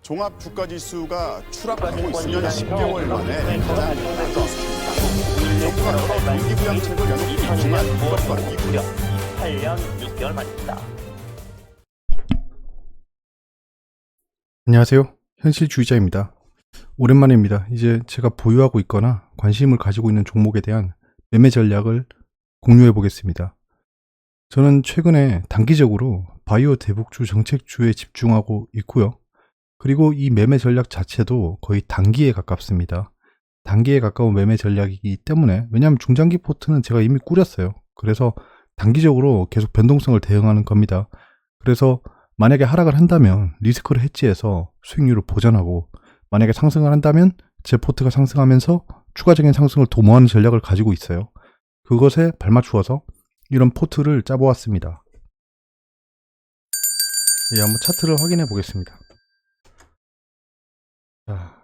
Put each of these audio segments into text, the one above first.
종합 주가 지수가 추락하고 있으면 10개월 만에 가장 낮은 수준입니다. 정부가 경기 부양책을 연기했지만 2001년 이것과 9월 이후 무려 28년 6개월 만입니다. 안녕하세요. 현실주의자입니다. 오랜만입니다. 이제 제가 보유하고 있거나 관심을 가지고 있는 종목에 대한 매매 전략을 공유해 보겠습니다. 저는 최근에 단기적으로 바이오 대북주 정책주에 집중하고 있고요. 그리고 이 매매 전략 자체도 거의 단기에 가깝습니다. 단기에 가까운 매매 전략이기 때문에, 왜냐하면 중장기 포트는 제가 이미 꾸렸어요. 그래서 단기적으로 계속 변동성을 대응하는 겁니다. 그래서 만약에 하락을 한다면 리스크를 해지해서 수익률을 보전하고, 만약에 상승을 한다면 제 포트가 상승하면서 추가적인 상승을 도모하는 전략을 가지고 있어요. 그것에 발맞추어서 이런 포트를 짜보았습니다. 예, 한번 차트를 확인해 보겠습니다. 자,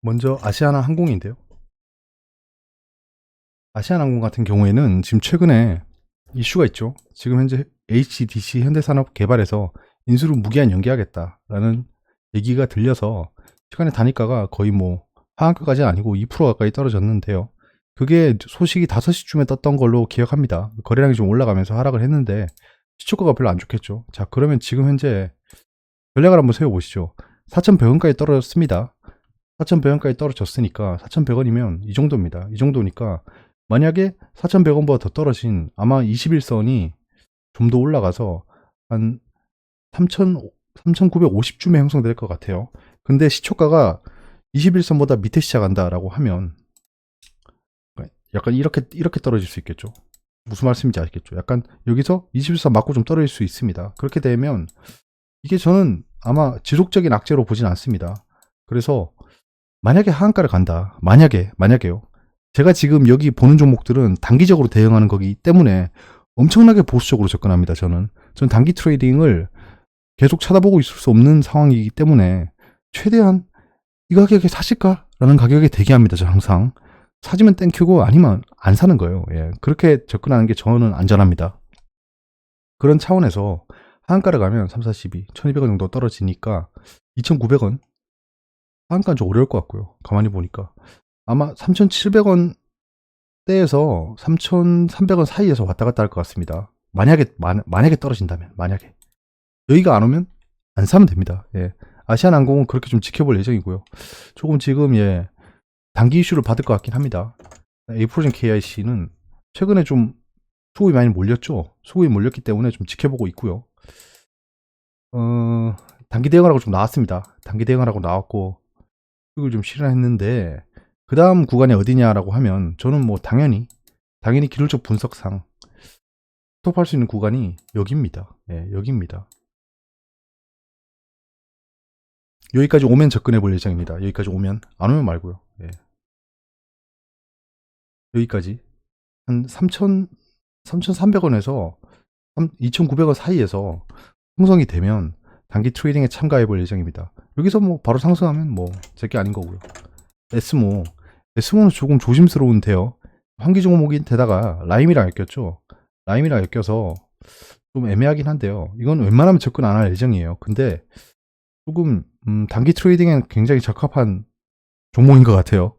먼저 아시아나 항공인데요. 아시아나 항공 같은 경우에는 지금 최근에 이슈가 있죠. 지금 현재 HDC 현대산업개발에서 인수를 무기한 연기하겠다라는 얘기가 들려서 시간의 단위가가 거의 뭐 하한가까지 아니고 2% 가까이 떨어졌는데요. 그게 소식이 5시쯤에 떴던 걸로 기억합니다. 거래량이 좀 올라가면서 하락을 했는데 시초가가 별로 안 좋겠죠. 자, 그러면 지금 현재 전략을 한번 세워보시죠. 4,100원까지 떨어졌습니다. 4,100원까지 떨어졌으니까 4,100원이면 이 정도입니다. 이 정도니까 만약에 4,100원보다 더 떨어진 아마 21선이 좀 더 올라가서 한 3,950쯤에 형성될 것 같아요. 근데 시초가가 21선보다 밑에 시작한다라고 하면 약간 이렇게 떨어질 수 있겠죠. 무슨 말씀인지 아시겠죠? 약간 여기서 21선 맞고 좀 떨어질 수 있습니다. 그렇게 되면 이게 저는 아마 지속적인 악재로 보진 않습니다. 그래서 만약에 하한가를 간다. 만약에요. 제가 지금 여기 보는 종목들은 단기적으로 대응하는 거기 때문에 엄청나게 보수적으로 접근합니다. 저는 단기 트레이딩을 계속 쳐다보고 있을 수 없는 상황이기 때문에 최대한 이 가격에 사실까라는 가격에 대기합니다. 저는 항상 사지면 땡큐고 아니면 안 사는 거예요. 예, 그렇게 접근하는 게 저는 안전합니다. 그런 차원에서 하한가를 가면 3, 4, 12, 1200원 정도 떨어지니까 2900원 하한가는 좀 어려울 것 같고요. 가만히 보니까 아마 3700원 대에서 3300원 사이에서 왔다 갔다 할 것 같습니다. 만약에 떨어진다면, 만약에 여기가 안 오면 안 사면 됩니다. 예. 아시아나항공은 그렇게 좀 지켜볼 예정이고요. 조금 지금 단기 이슈를 받을 것 같긴 합니다. 에이프로젠 KIC는 최근에 좀 수급이 많이 몰렸죠. 수급이 몰렸기 때문에 좀 지켜보고 있고요. 단기 대응하라고 좀 나왔습니다. 단기 대응하라고 나왔고 수익을 좀 실현했는데, 그 다음 구간이 어디냐라고 하면 저는 뭐 당연히 기술적 분석상 스톱할 수 있는 구간이 여기입니다. 예, 여기입니다. 여기까지 오면 접근해 볼 예정입니다. 여기까지 오면, 안 오면 말고요. 예. 여기까지 한 3,300원에서 2,900원 사이에서 형성이 되면 단기 트레이딩에 참가해 볼 예정입니다. 여기서 뭐 바로 상승하면 뭐 제게 아닌 거고요. 에스모는 조금 조심스러운데요. 환기종 목인데다가 라임이랑 엮였죠. 라임이랑 엮여서 좀 애매하긴 한데요. 이건 웬만하면 접근 안 할 예정이에요. 근데 조금 단기 트레이딩엔 굉장히 적합한 종목인 것 같아요.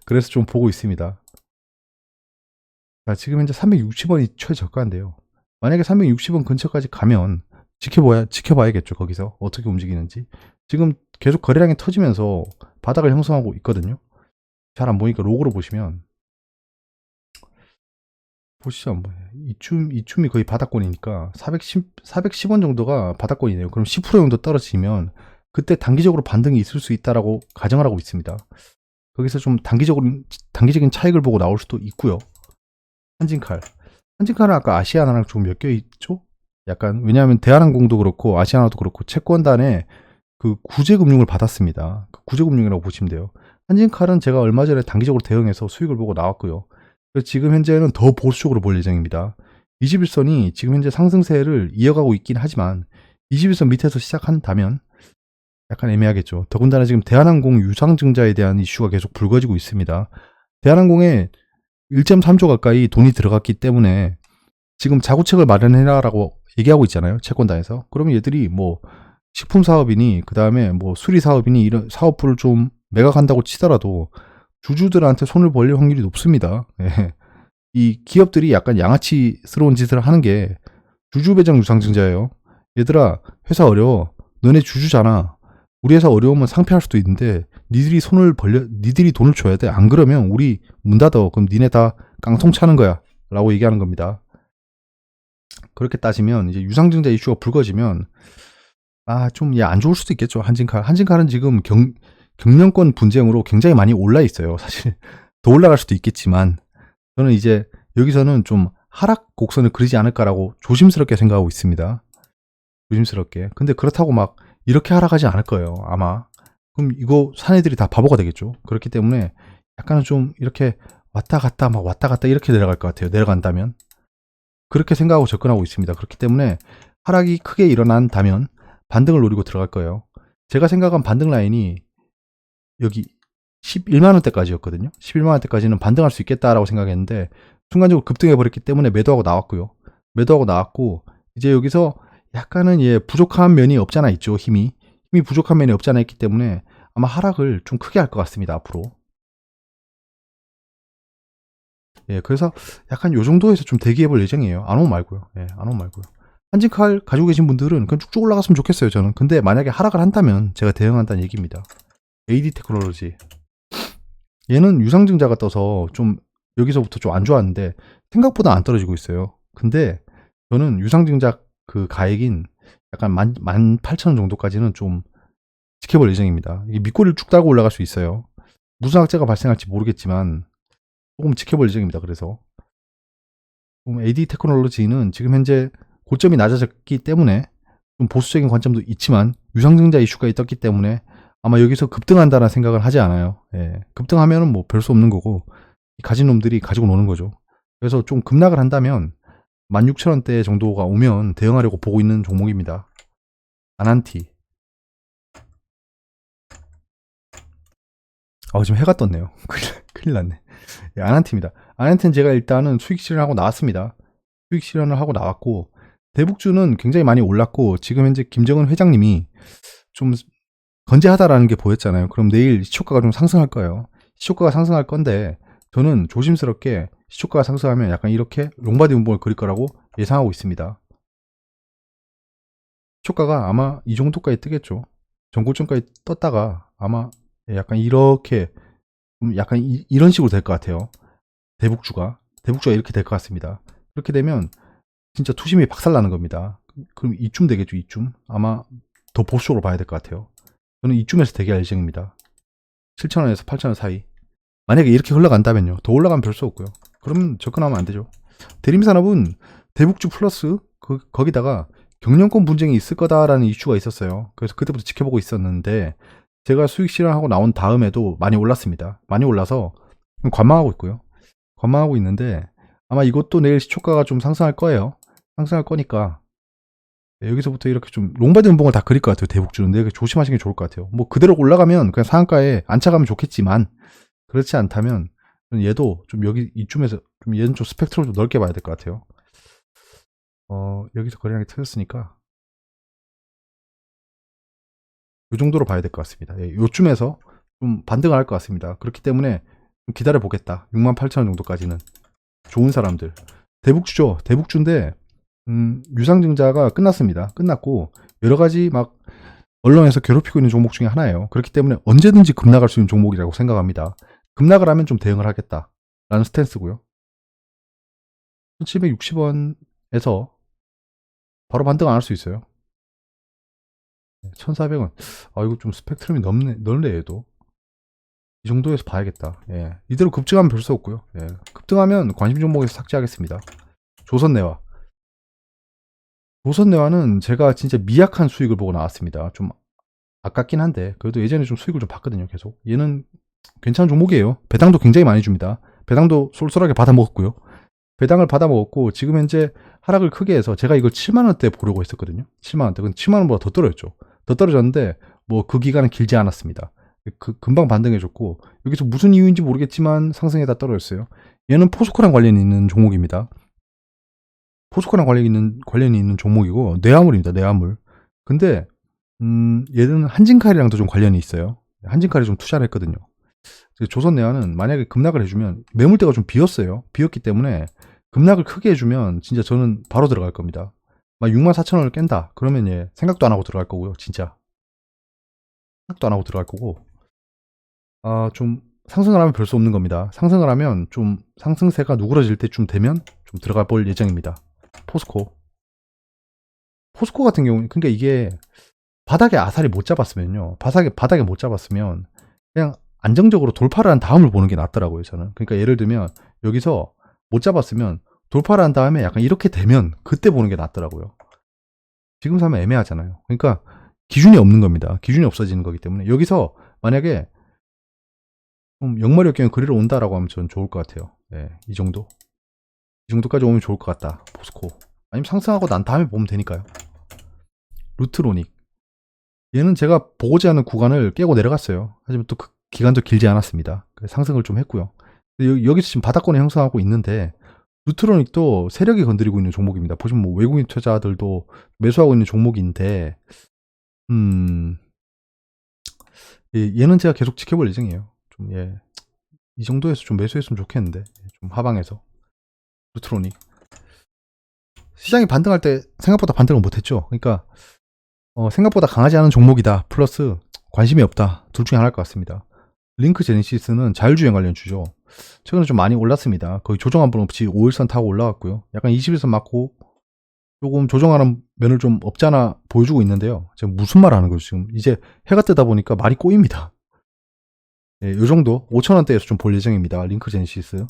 그래서 좀 보고 있습니다. 자, 지금 현재 360원이 최저가인데요. 만약에 360원 근처까지 가면 지켜봐야겠죠. 거기서 어떻게 움직이는지. 지금 계속 거래량이 터지면서 바닥을 형성하고 있거든요. 잘 안 보니까 로고로 보시면 보시죠. 한번. 이춤이 거의 바닥권이니까 410원 정도가 바닥권이네요. 그럼 10% 정도 떨어지면 그때 단기적으로 반등이 있을 수 있다라고 가정을 하고 있습니다. 거기서 좀 단기적인 차익을 보고 나올 수도 있고요. 한진칼은 아까 아시아나랑 좀 엮여 있죠? 약간, 왜냐하면 대한항공도 그렇고 아시아나도 그렇고 채권단에 그 구제금융을 받았습니다. 그 구제금융이라고 보시면 돼요. 한진칼은 제가 얼마 전에 단기적으로 대응해서 수익을 보고 나왔고요. 그래서 지금 현재는 더 보수적으로 볼 예정입니다. 21선이 지금 현재 상승세를 이어가고 있긴 하지만 21선 밑에서 시작한다면 약간 애매하겠죠. 더군다나 지금 대한항공 유상증자에 대한 이슈가 계속 불거지고 있습니다. 대한항공에 1.3조 가까이 돈이 들어갔기 때문에 지금 자구책을 마련해라라고 얘기하고 있잖아요. 채권단에서. 그러면 얘들이 뭐 식품 사업이니 그 다음에 뭐 수리 사업이니 이런 사업부를 좀 매각한다고 치더라도 주주들한테 손을 벌릴 확률이 높습니다. 예. 이 기업들이 약간 양아치스러운 짓을 하는 게 주주 배정 유상증자예요. 얘들아, 회사 어려워. 너네 주주잖아. 우리 회사 어려우면 상폐할 수도 있는데 니들이 돈을 줘야 돼. 안 그러면 우리 문 닫아. 그럼 니네 다 깡통 차는 거야. 라고 얘기하는 겁니다. 그렇게 따지면 이제 유상증자 이슈가 불거지면 좀 안 좋을 수도 있겠죠. 한진칼. 한진칼은 지금 경영권 분쟁으로 굉장히 많이 올라 있어요. 사실 더 올라갈 수도 있겠지만 저는 이제 여기서는 좀 하락 곡선을 그리지 않을까라고 조심스럽게 생각하고 있습니다. 조심스럽게. 근데 그렇다고 막 이렇게 하락하지 않을 거예요. 아마. 그럼 이거 사내들이 다 바보가 되겠죠. 그렇기 때문에 약간은 좀 이렇게 왔다 갔다 이렇게 내려갈 것 같아요. 내려간다면. 그렇게 생각하고 접근하고 있습니다. 그렇기 때문에 하락이 크게 일어난다면 반등을 노리고 들어갈 거예요. 제가 생각한 반등 라인이 여기 11만원대까지였거든요. 11만원대까지는 반등할 수 있겠다라고 생각했는데 순간적으로 급등해 버렸기 때문에 매도하고 나왔고요. 매도하고 나왔고 이제 여기서 약간은 부족한 면이 없잖아 있죠. 힘이 부족한 면이 없잖아 있기 때문에 아마 하락을 좀 크게 할 것 같습니다. 앞으로. 그래서 약간 요 정도에서 좀 대기해 볼 예정이에요. 안 오면 말고요. 안 오면 말고요. 한진칼 가지고 계신 분들은 그냥 쭉쭉 올라갔으면 좋겠어요. 저는. 근데 만약에 하락을 한다면 제가 대응한다는 얘기입니다. AD 테크놀로지. 얘는 유상증자가 떠서 좀 여기서부터 좀 안 좋았는데 생각보다 안 떨어지고 있어요. 근데 저는 유상증자 그 가액인 약간 18,000원 정도까지는 좀 지켜볼 예정입니다. 이게 밑꼬리를 쭉 달고 올라갈 수 있어요. 무슨 악재가 발생할지 모르겠지만 조금 지켜볼 예정입니다. 그래서 AD 테크놀로지는 지금 현재 고점이 낮아졌기 때문에 좀 보수적인 관점도 있지만 유상증자 이슈가 있었기 때문에 아마 여기서 급등한다는 생각을 하지 않아요. 급등하면은 뭐 별 수 없는 거고 가진 놈들이 가지고 노는 거죠. 그래서 좀 급락을 한다면 16,000원대 정도가 오면 대응하려고 보고 있는 종목입니다. 아난티. 지금 해가 떴네요. 큰일 났네. 아난티입니다. 아난티는 제가 일단은 수익 실현하고 나왔습니다. 수익 실현을 하고 나왔고 대북주는 굉장히 많이 올랐고 지금 현재 김정은 회장님이 좀 건재하다라는 게 보였잖아요. 그럼 내일 시초가가 좀 상승할 거예요. 시초가가 상승할 건데 저는 조심스럽게 시초가가 상승하면 약간 이렇게 롱바디 운봉을 그릴 거라고 예상하고 있습니다. 시초가가 아마 이 정도까지 뜨겠죠. 전고점까지 떴다가 아마 약간 이렇게 약간 이런 식으로 될 것 같아요. 대북주가 이렇게 될 것 같습니다. 그렇게 되면 진짜 투심이 박살나는 겁니다. 그럼 이쯤 되겠죠. 이쯤 아마 더 보수적으로 봐야 될 것 같아요. 저는 이쯤에서 대기할 예정입니다. 7,000원에서 8,000원 사이. 만약에 이렇게 흘러간다면요. 더 올라가면 별 수 없고요. 그러면 접근하면 안 되죠. 대림산업은 대북주 플러스 거기다가 경영권 분쟁이 있을 거다라는 이슈가 있었어요. 그래서 그때부터 지켜보고 있었는데 제가 수익 실현하고 나온 다음에도 많이 올랐습니다. 많이 올라서 관망하고 있고요. 관망하고 있는데 아마 이것도 내일 시초가가 좀 상승할 거예요. 상승할 거니까 여기서부터 이렇게 좀 롱바디 연봉을 다 그릴 것 같아요. 대북주는 되게 조심하시는 게 좋을 것 같아요. 뭐 그대로 올라가면 그냥 상한가에 안착하면 좋겠지만 그렇지 않다면 얘도 좀 여기 이쯤에서 좀 얘는 좀 스펙트럼을 좀 넓게 봐야 될 것 같아요. 여기서 거래량이 터졌으니까 이 정도로 봐야 될 것 같습니다. 요쯤에서 좀 반등을 할 것 같습니다. 그렇기 때문에 좀 기다려 보겠다. 68,000원 정도까지는 좋은 사람들. 대북주죠. 대북주인데 유상증자가 끝났습니다. 끝났고 여러 가지 막 언론에서 괴롭히고 있는 종목 중에 하나예요. 그렇기 때문에 언제든지 급락할 수 있는 종목이라고 생각합니다. 급락을 하면 좀 대응을 하겠다라는 스탠스고요. 1760원에서 바로 반등 안 할 수 있어요. 1400원. 이거 좀 스펙트럼이 넓네 얘도. 이 정도에서 봐야겠다. 이대로 급증하면 별 수 없고요. 급등하면 관심 종목에서 삭제하겠습니다. 조선내화. 조선내화는 제가 진짜 미약한 수익을 보고 나왔습니다. 좀 아깝긴 한데 그래도 예전에 좀 수익을 좀 봤거든요. 계속. 얘는 괜찮은 종목이에요. 배당도 굉장히 많이 줍니다. 배당도 쏠쏠하게 받아 먹었고요. 배당을 받아 먹었고 지금 현재 하락을 크게 해서 제가 이걸 7만원대 보려고 했었거든요. 7만원대. 근데 7만원보다 더 떨어졌죠. 더 떨어졌는데 뭐 그 기간은 길지 않았습니다. 금방 반등해줬고 여기서 무슨 이유인지 모르겠지만 상승에다 떨어졌어요. 얘는 포스코랑 관련이 있는 종목입니다. 포스코랑 관련이 있는 종목이고 뇌화물입니다. 뇌화물. 근데 얘는 한진칼이랑도 좀 관련이 있어요. 한진칼이 좀 투자를 했거든요. 조선내화는 만약에 급락을 해주면 매물대가 좀 비었어요. 비었기 때문에 급락을 크게 해주면 진짜 저는 바로 들어갈 겁니다. 막 64,000원을 깬다. 그러면 예, 생각도 안 하고 들어갈 거고요. 진짜. 생각도 안 하고 들어갈 거고. 좀 상승을 하면 별 수 없는 겁니다. 상승을 하면 좀 상승세가 누그러질 때쯤 되면 좀 들어가 볼 예정입니다. 포스코. 포스코 같은 경우는 그러니까 이게 바닥에 아사리 못 잡았으면요. 바닥에 못 잡았으면 그냥 안정적으로 돌파를 한 다음을 보는 게 낫더라고요, 저는. 그러니까 예를 들면 여기서 못 잡았으면 돌파를 한 다음에 약간 이렇게 되면 그때 보는 게 낫더라고요. 지금 사면 애매하잖아요. 그러니까 기준이 없는 겁니다. 기준이 없어지는 거기 때문에 여기서 만약에 좀 역마력경에 그리러 온다라고 하면 저는 좋을 것 같아요. 네, 이 정도. 이 정도까지 오면 좋을 것 같다. 포스코. 아니면 상승하고 난 다음에 보면 되니까요. 루트로닉. 얘는 제가 보고지 않은 구간을 깨고 내려갔어요. 하지만 또 그 기간도 길지 않았습니다. 상승을 좀 했고요. 여기서 지금 바닥권을 형성하고 있는데 루트로닉도 세력이 건드리고 있는 종목입니다. 보시면 뭐 외국인 투자자들도 매수하고 있는 종목인데 얘는 제가 계속 지켜볼 예정이에요. 좀 예. 이 정도에서 좀 매수했으면 좋겠는데 좀 하방에서 루트로닉 시장이 반등할 때 생각보다 반등을 못했죠. 그러니까 생각보다 강하지 않은 종목이다. 플러스 관심이 없다. 둘 중에 하나일 것 같습니다. 링크 제네시스는 자율주행 관련주죠. 최근에 좀 많이 올랐습니다. 거의 조정 한 번 없이 5일선 타고 올라왔고요. 약간 21선 맞고 조금 조정하는 면을 좀 없잖아 보여주고 있는데요. 지금 무슨 말 하는 거죠? 지금 이제 해가 뜨다 보니까 말이 꼬입니다. 예, 요 정도 5,000원대에서 좀 볼 예정입니다. 링크 제네시스.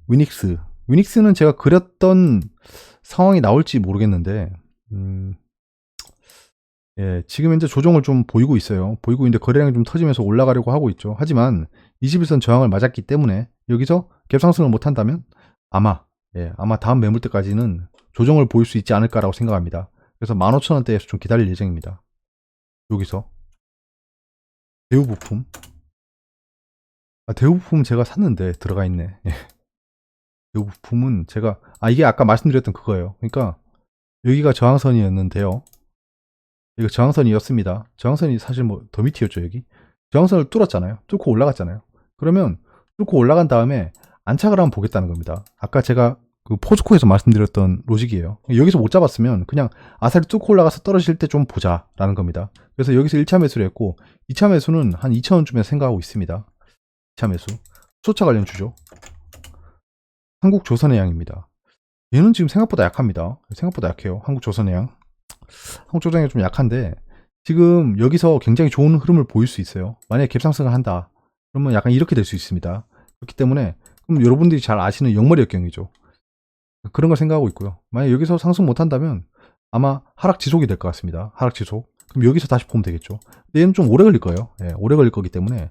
위닉스. 위닉스는 제가 그렸던 상황이 나올지 모르겠는데 예, 지금 현재 조정을 좀 보이고 있어요. 보이고 있는데 거래량이 좀 터지면서 올라가려고 하고 있죠. 하지만 21선 저항을 맞았기 때문에 여기서 갭상승을 못한다면 아마 다음 매물대까지는 조정을 보일 수 있지 않을까라고 생각합니다. 그래서 15,000원대에서 좀 기다릴 예정입니다. 여기서 대우부품. 대우부품 제가 샀는데 들어가 있네. 대우부품은 제가 이게 아까 말씀드렸던 그거예요. 그러니까 여기가 저항선이었는데요. 이거 저항선이었습니다. 저항선이 사실 뭐 더 밑이었죠, 여기. 저항선을 뚫었잖아요. 뚫고 올라갔잖아요. 그러면 뚫고 올라간 다음에 안착을 한번 보겠다는 겁니다. 아까 제가 그 포스코에서 말씀드렸던 로직이에요. 여기서 못 잡았으면 그냥 아사리 뚫고 올라가서 떨어질 때 좀 보자라는 겁니다. 그래서 여기서 1차 매수를 했고 2차 매수는 한 2,000원쯤에 생각하고 있습니다. 2차 매수. 수소차 관련 주죠. 한국조선해양입니다. 얘는 지금 생각보다 약합니다. 생각보다 약해요. 한국조선해양. 한국조선해양이 좀 약한데 지금 여기서 굉장히 좋은 흐름을 보일 수 있어요. 만약에 갭상승을 한다. 그러면 약간 이렇게 될 수 있습니다. 그렇기 때문에 그럼 여러분들이 잘 아시는 역머리역경이죠. 그런 걸 생각하고 있고요. 만약 여기서 상승 못한다면 아마 하락 지속이 될 것 같습니다. 하락 지속. 그럼 여기서 다시 보면 되겠죠. 근데 얘는 좀 오래 걸릴 거예요. 예, 오래 걸릴 거기 때문에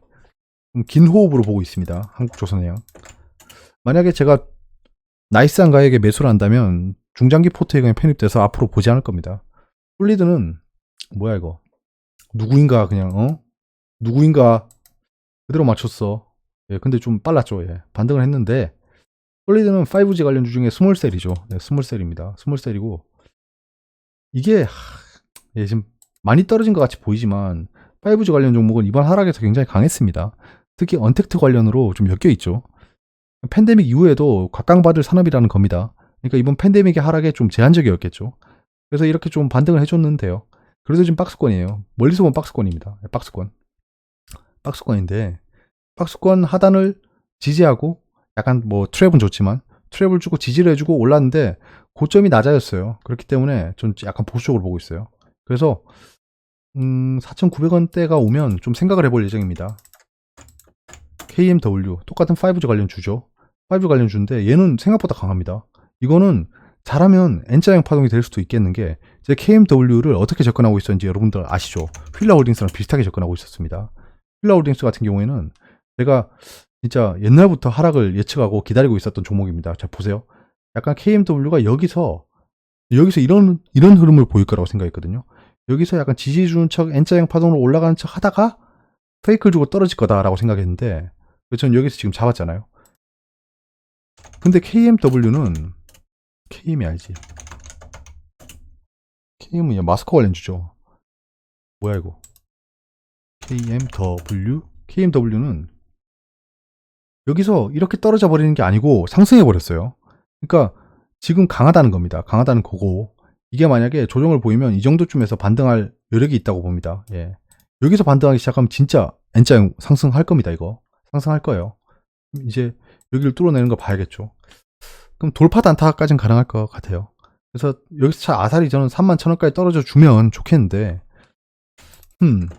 좀 긴 호흡으로 보고 있습니다. 한국조선해양. 만약에 제가 나이스한 가액에 매수를 한다면 중장기 포트에 편입돼서 앞으로 보지 않을 겁니다. 솔리드는 뭐야 이거? 누구인가 그냥 누구인가 그대로 맞췄어. 예, 근데 좀 빨랐죠. 예, 반등을 했는데 솔리드는 5G 관련주 중에 스몰셀이죠. 네, 스몰셀입니다. 스몰셀이고 이게 예, 지금 많이 떨어진 것 같이 보이지만 5G 관련 종목은 이번 하락에서 굉장히 강했습니다. 특히 언택트 관련으로 좀 엮여 있죠. 팬데믹 이후에도 각광받을 산업이라는 겁니다. 그러니까 이번 팬데믹의 하락에 좀 제한적이었겠죠. 그래서 이렇게 좀 반등을 해줬는데요. 그래도 지금 박스권이에요. 멀리서 보면 박스권입니다. 박스권. 박스권인데 박스권 하단을 지지하고 약간 뭐 트랩은 좋지만 트랩을 주고 지지를 해주고 올랐는데 고점이 낮아졌어요. 그렇기 때문에 좀 약간 보수적으로 보고 있어요. 그래서 4,900원대가 오면 좀 생각을 해볼 예정입니다. KMW 똑같은 5G 관련 주죠. 5G 관련 주인데 얘는 생각보다 강합니다. 이거는 잘하면 N자형 파동이 될 수도 있겠는 게 제 KMW를 어떻게 접근하고 있었는지 여러분들 아시죠? 휠라홀딩스랑 비슷하게 접근하고 있었습니다. 휠라홀딩스 같은 경우에는 제가 진짜 옛날부터 하락을 예측하고 기다리고 있었던 종목입니다. 자 보세요. 약간 KMW가 여기서 이런 흐름을 보일 거라고 생각했거든요. 여기서 약간 지지 주는 척 N자형 파동으로 올라가는 척 하다가 페이크를 주고 떨어질 거다라고 생각했는데 저는 여기서 지금 잡았잖아요. 근데 KMW는 KM이 알지? KM은 마스크 관련주죠. 뭐야 이거? KMW는 여기서 이렇게 떨어져 버리는 게 아니고 상승해 버렸어요. 그러니까 지금 강하다는 겁니다. 강하다는 거고, 이게 만약에 조정을 보이면 이 정도쯤에서 반등할 여력이 있다고 봅니다. 예. 여기서 반등하기 시작하면 진짜 N자형 상승할 겁니다. 이거 상승할 거예요. 이제 여기를 뚫어내는 거 봐야겠죠. 그럼 돌파 단타까지는 가능할 것 같아요. 그래서 여기서 차 아사리 저는 31,000원까지 떨어져 주면 좋겠는데,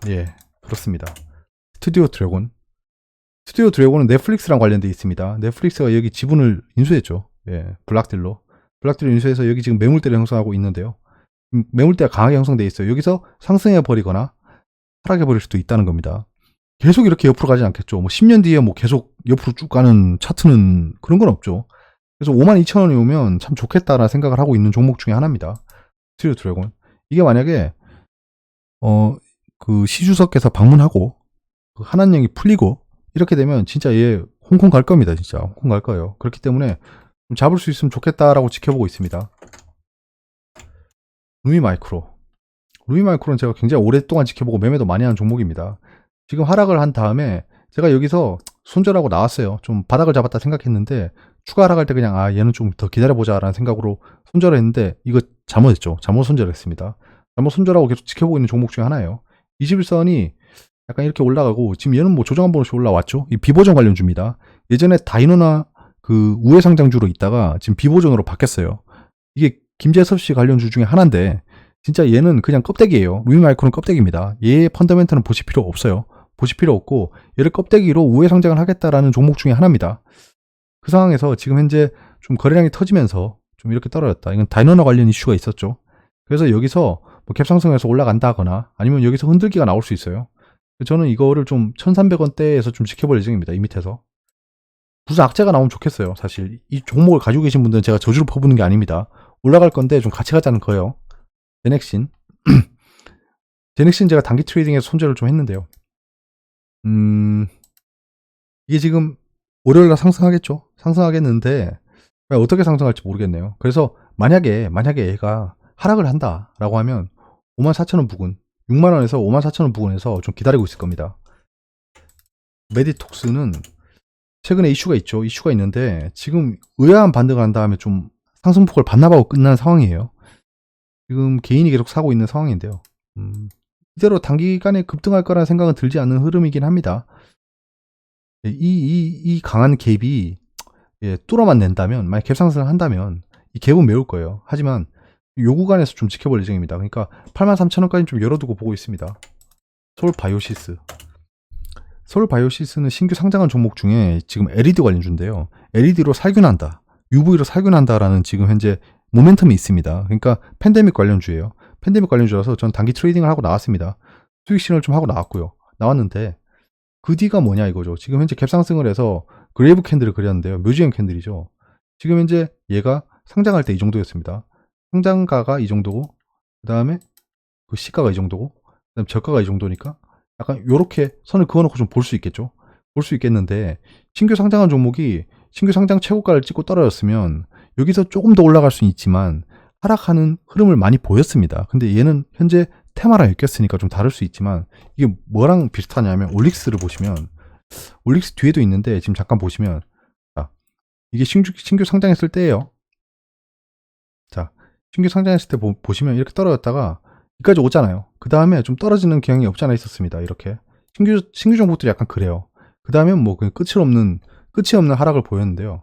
예, 그렇습니다. 스튜디오 드래곤은 넷플릭스랑 관련돼 있습니다. 넷플릭스가 여기 지분을 인수했죠. 예, 블락딜로 인수해서 여기 지금 매물대를 형성하고 있는데요. 매물대가 강하게 형성돼 있어요. 여기서 상승해 버리거나 하락해 버릴 수도 있다는 겁니다. 계속 이렇게 옆으로 가지 않겠죠. 뭐 10년 뒤에 뭐 계속 옆으로 쭉 가는 차트는 그런 건 없죠. 그래서 52,000원이 오면 참 좋겠다라는 생각을 하고 있는 종목 중에 하나입니다. 스튜디오 드래곤. 이게 만약에 그 시주석께서 방문하고 그 한한령이 풀리고 이렇게 되면 진짜 얘 홍콩 갈 겁니다. 진짜 홍콩 갈 거예요. 그렇기 때문에 좀 잡을 수 있으면 좋겠다라고 지켜보고 있습니다. 루미마이크로는 제가 굉장히 오랫동안 지켜보고 매매도 많이 하는 종목입니다. 지금 하락을 한 다음에 제가 여기서 손절하고 나왔어요. 좀 바닥을 잡았다 생각했는데 추가 하락할 때 그냥 얘는 좀 더 기다려보자 라는 생각으로 손절을 했는데 이거 잘못했죠. 잘못 손절했습니다. 잘못 손절하고 계속 지켜보고 있는 종목 중에 하나예요. 21선이 약간 이렇게 올라가고 지금 얘는 뭐 조정 한 번씩 올라왔죠. 이 비보정 관련주입니다. 예전에 다이노나 그 우회 상장주로 있다가 지금 비보정으로 바뀌었어요. 이게 김재섭 씨 관련주 중에 하나인데 진짜 얘는 그냥 껍데기예요. 루미마이크로는 껍데기입니다. 얘의 펀더멘트는 보실 필요 없어요. 보실 필요 없고 얘를 껍데기로 우회 상장을 하겠다라는 종목 중에 하나입니다. 그 상황에서 지금 현재 좀 거래량이 터지면서 좀 이렇게 떨어졌다. 이건 다이노나 관련 이슈가 있었죠. 그래서 여기서 뭐 갭상승해서 올라간다거나 아니면 여기서 흔들기가 나올 수 있어요. 저는 이거를 좀 1,300원대에서 좀 지켜볼 예정입니다. 이 밑에서. 무슨 악재가 나오면 좋겠어요. 사실 이 종목을 가지고 계신 분들은 제가 저주를 퍼부는 게 아닙니다. 올라갈 건데 좀 같이 가자는 거예요. 제넥신 제가 단기 트레이딩에서 손절을 좀 했는데요. 이게 지금 월요일날 상승하겠죠. 상승하겠는데 어떻게 상승할지 모르겠네요. 그래서 만약에 얘가 하락을 한다라고 하면 54,000원 부근 6만원에서 54,000원 부근에서 좀 기다리고 있을 겁니다. 메디톡스는 최근에 이슈가 있죠. 이슈가 있는데 지금 의아한 반등을 한 다음에 좀 상승폭을 반납하고 끝난 상황이에요. 지금 개인이 계속 사고 있는 상황인데요. 이대로 단기간에 급등할 거라는 생각은 들지 않는 흐름이긴 합니다. 이 강한 갭이 뚫어만 낸다면, 만약 갭 상승을 한다면 이 갭은 메울 거예요. 하지만 요 구간에서 좀 지켜볼 예정입니다. 그러니까 83,000원까지 좀 열어두고 보고 있습니다. 서울바이오시스는 신규 상장한 종목 중에 지금 LED 관련주인데요. LED로 살균한다, UV로 살균한다라는 지금 현재 모멘텀이 있습니다. 그러니까 팬데믹 관련주예요. 팬데믹 관련주라서 전 단기 트레이딩을 하고 나왔습니다. 수익 실현을 좀 하고 나왔는데 그 뒤가 뭐냐 이거죠. 지금 현재 갭 상승을 해서 그레이브 캔들을 그렸는데요. 묘지형 캔들이죠. 지금 현재 얘가 상장할 때 이 정도였습니다. 상장가가 이 정도고, 그 다음에 그 시가가 이 정도고, 그 다음에 저가가 이 정도니까 약간 요렇게 선을 그어놓고 좀 볼 수 있겠죠. 볼 수 있겠는데 신규 상장한 종목이 신규 상장 최고가를 찍고 떨어졌으면 여기서 조금 더 올라갈 수는 있지만 하락하는 흐름을 많이 보였습니다. 근데 얘는 현재 테마랑 엮였으니까 좀 다를 수 있지만 이게 뭐랑 비슷하냐면 올릭스를 보시면 올릭스 뒤에도 있는데 지금 잠깐 보시면 자, 이게 신규 상장했을 때예요. 자, 신규 상장했을 때 보시면 이렇게 떨어졌다가 여기까지 오잖아요. 그 다음에 좀 떨어지는 경향이 없지 않아 있었습니다. 이렇게 신규 종목들이 약간 그래요. 그 다음에 뭐 그냥 끝이 없는 하락을 보였는데요.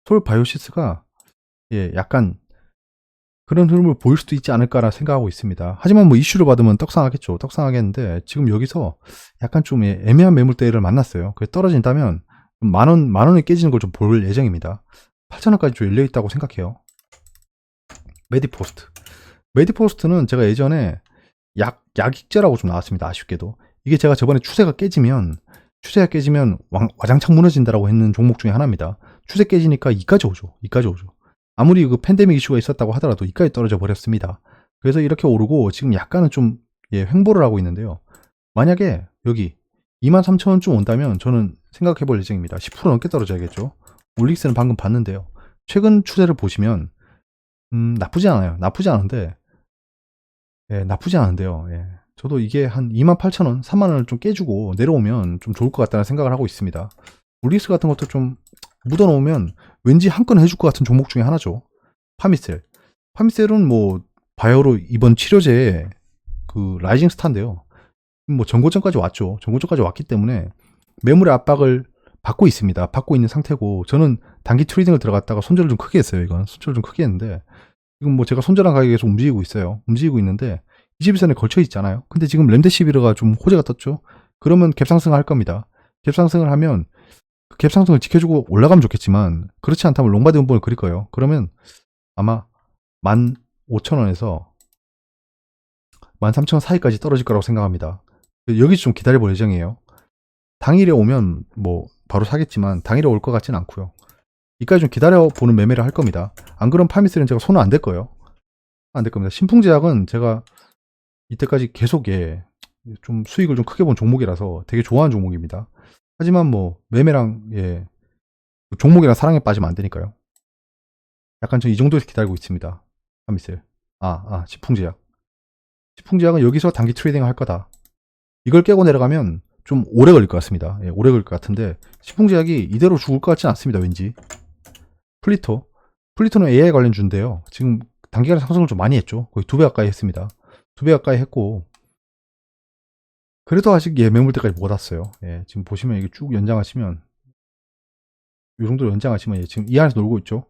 서울바이오시스가 약간 그런 흐름을 보일 수도 있지 않을까라 생각하고 있습니다. 하지만 뭐 이슈를 받으면 떡상하겠죠. 떡상하겠는데 지금 여기서 약간 좀 애매한 매물대를 만났어요. 그게 떨어진다면 만 원이 깨지는 걸 좀 볼 예정입니다. 8,000원까지 좀 열려 있다고 생각해요. 메디포스트는 제가 예전에 약익제라고 좀 나왔습니다. 아쉽게도 이게 제가 저번에 추세가 깨지면 와장창 무너진다라고 했는 종목 중에 하나입니다. 추세 깨지니까 이까지 오죠. 아무리 그 팬데믹 이슈가 있었다고 하더라도 이까지 떨어져 버렸습니다. 그래서 이렇게 오르고 지금 약간은 좀 횡보를 하고 있는데요. 만약에 여기 23,000원쯤 온다면 저는 생각해 볼 예정입니다. 10% 넘게 떨어져야겠죠. 올릭스는 방금 봤는데요. 최근 추세를 보시면 나쁘지 않아요. 나쁘지 않은데 예, 나쁘지 않은데요. 예. 저도 이게 한 28,000원, 3만원을 좀 깨주고 내려오면 좀 좋을 것 같다는 생각을 하고 있습니다. 올리스 같은 것도 좀 묻어놓으면 왠지 한 건 해줄 것 같은 종목 중에 하나죠. 파미셀. 파미셀은 뭐 바이오로 이번 치료제의 그 라이징 스타인데요. 뭐 전고점까지 왔죠. 전고점까지 왔기 때문에 매물의 압박을 받고 있습니다. 받고 있는 상태고, 저는 단기 트레이딩을 들어갔다가 손절을 좀 크게 했어요. 이건 손절을 좀 크게 했는데, 지금 뭐 제가 손절한 가격에 계속 움직이고 있어요. 움직이고 있는데 21선에 걸쳐 있잖아요. 근데 지금 렘데시비르가 좀 호재가 떴죠. 그러면 갭상승을 할 겁니다. 갭상승을 하면 그 갭상승을 지켜주고 올라가면 좋겠지만, 그렇지 않다면 롱바디 음봉을 그릴 거예요. 그러면 아마 15,000원에서 13,000원 사이까지 떨어질 거라고 생각합니다. 여기서 좀 기다려 볼 예정이에요. 당일에 오면 뭐 바로 사겠지만 당일에 올 것 같지는 않고요. 이까지 좀 기다려 보는 매매를 할 겁니다. 안 그러면 파미셀은 제가 손은 안 댈 거예요. 안 될 겁니다. 신풍제약은 제가 이때까지 계속 좀 수익을 좀 크게 본 종목이라서 되게 좋아하는 종목입니다. 하지만 뭐 매매랑 종목이랑 사랑에 빠지면 안 되니까요. 약간 저 이 정도에서 기다리고 있습니다. 파미셀. 신풍제약. 신풍제약은 여기서 단기 트레이딩을 할 거다. 이걸 깨고 내려가면 좀 오래 걸릴 것 같습니다. 예, 오래 걸릴 것 같은데 신풍제약이 이대로 죽을 것 같지는 않습니다. 왠지. 플리토는 AI 관련주인데요. 지금 단기간에 상승을 좀 많이 했죠. 거의 2배 가까이 했습니다. 2배 가까이 했고, 그래도 아직 매물대까지 못 왔어요. 예, 지금 보시면 이게 쭉 연장하시면, 이 정도로 연장하시면 지금 이 안에서 놀고 있죠.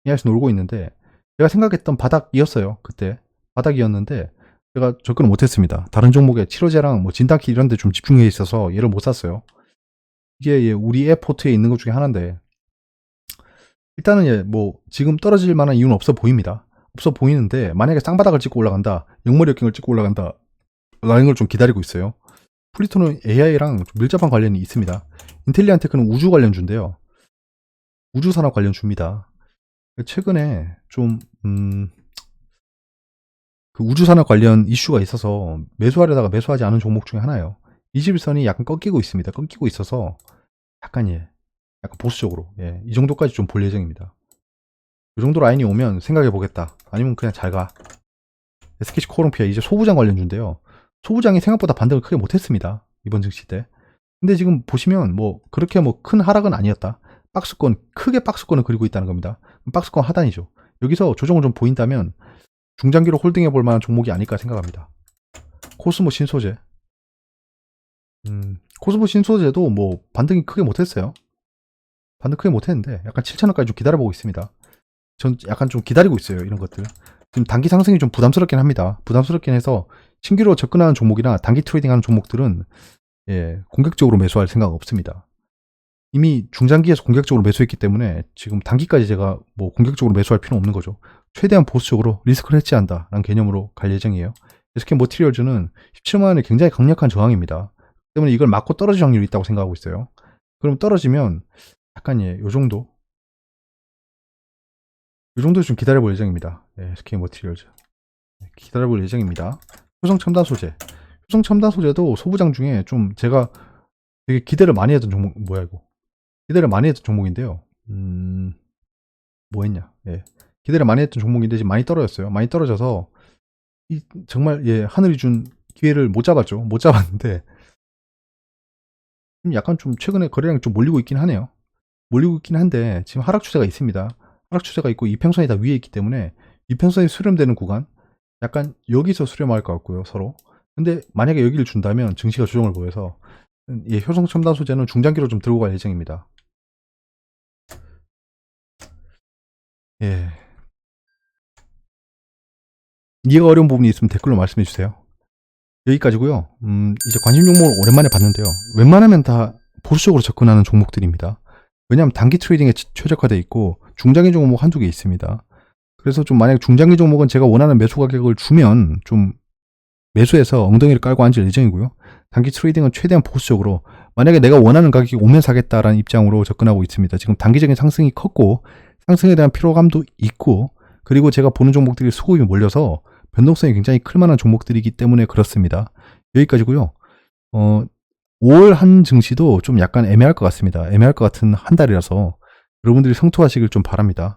이 안에서 놀고 있는데, 제가 생각했던 바닥이었어요. 그때 바닥이었는데 제가 접근을 못했습니다. 다른 종목에 치료제랑 뭐 진단키 이런 데 좀 집중해 있어서 얘를 못 샀어요. 이게 우리 앱 포트에 있는 것 중에 하나인데, 일단은 뭐 지금 떨어질 만한 이유는 없어 보입니다. 없어 보이는데 만약에 쌍바닥을 찍고 올라간다, 영머리 역경을 찍고 올라간다 라는 걸 좀 기다리고 있어요. 플리토는 AI랑 좀 밀접한 관련이 있습니다. 인텔리안테크는 우주 관련주인데요. 우주산업 관련주입니다. 최근에 좀 그 우주산업 관련 이슈가 있어서 매수하려다가 매수하지 않은 종목 중에 하나예요. 21선이 약간 꺾이고 있습니다. 꺾이고 있어서 약간 약간 보수적으로 이 정도까지 좀 볼 예정입니다. 이 정도 라인이 오면 생각해 보겠다. 아니면 그냥 잘 가. SKC 코롱피아 이제 소부장 관련주인데요. 소부장이 생각보다 반등을 크게 못했습니다. 이번 증시 때. 근데 지금 보시면 뭐 그렇게 뭐 큰 하락은 아니었다. 크게 박스권을 그리고 있다는 겁니다. 박스권 하단이죠. 여기서 조정을 좀 보인다면 중장기로 홀딩해 볼 만한 종목이 아닐까 생각합니다. 코스모 신소재. 코스모 신소재도 뭐 반등이 크게 못했어요. 반등 크게 못했는데 약간 7,000원까지 좀 기다려보고 있습니다. 전 약간 좀 기다리고 있어요. 이런 것들. 지금 단기 상승이 좀 부담스럽긴 합니다. 부담스럽긴 해서 신규로 접근하는 종목이나 단기 트레이딩하는 종목들은 공격적으로 매수할 생각 없습니다. 이미 중장기에서 공격적으로 매수했기 때문에 지금 단기까지 제가 뭐 공격적으로 매수할 필요는 없는 거죠. 최대한 보수적으로 리스크를 해지한다 라는 개념으로 갈 예정이에요. SK 머티리얼즈는 17만원의 굉장히 강력한 저항입니다. 때문에 이걸 맞고 떨어질 확률이 있다고 생각하고 있어요. 그럼 떨어지면 약간 요 정도 좀 기다려볼 예정입니다. SK 머티리얼즈 기다려볼 예정입니다. 효성첨단 소재. 효성첨단 소재도 소부장 중에 좀 제가 되게 기대를 많이 했던 종목, 뭐야 이거. 기대를 많이 했던 종목인데요. 뭐 했냐. 기대를 많이 했던 종목인데 지금 많이 떨어졌어요. 많이 떨어져서 정말 하늘이 준 기회를 못 잡았죠. 못 잡았는데 약간 좀 최근에 거래량이 좀 몰리고 있긴 하네요. 몰리고 있긴 한데 지금 하락 추세가 있습니다. 하락 추세가 있고 이평선이 다 위에 있기 때문에 이평선이 수렴되는 구간, 약간 여기서 수렴할 것 같고요, 서로. 근데 만약에 여기를 준다면 증시가 조정을 보여서 효성첨단 소재는 중장기로 좀 들고 갈 예정입니다. 이해가 어려운 부분이 있으면 댓글로 말씀해 주세요. 여기까지고요. 이제 관심 종목을 오랜만에 봤는데요. 웬만하면 다 보수적으로 접근하는 종목들입니다. 왜냐하면 단기 트레이딩에 최적화되어 있고 중장기 종목 한두 개 있습니다. 그래서 좀 만약 중장기 종목은 제가 원하는 매수 가격을 주면 좀 매수해서 엉덩이를 깔고 앉을 예정이고요. 단기 트레이딩은 최대한 보수적으로 만약에 내가 원하는 가격이 오면 사겠다라는 입장으로 접근하고 있습니다. 지금 단기적인 상승이 컸고 상승에 대한 피로감도 있고, 그리고 제가 보는 종목들이 수급이 몰려서 변동성이 굉장히 클 만한 종목들이기 때문에 그렇습니다. 여기까지고요. 5월 한 증시도 좀 약간 애매할 것 같습니다. 애매할 것 같은 한 달이라서 여러분들이 성투하시길 좀 바랍니다.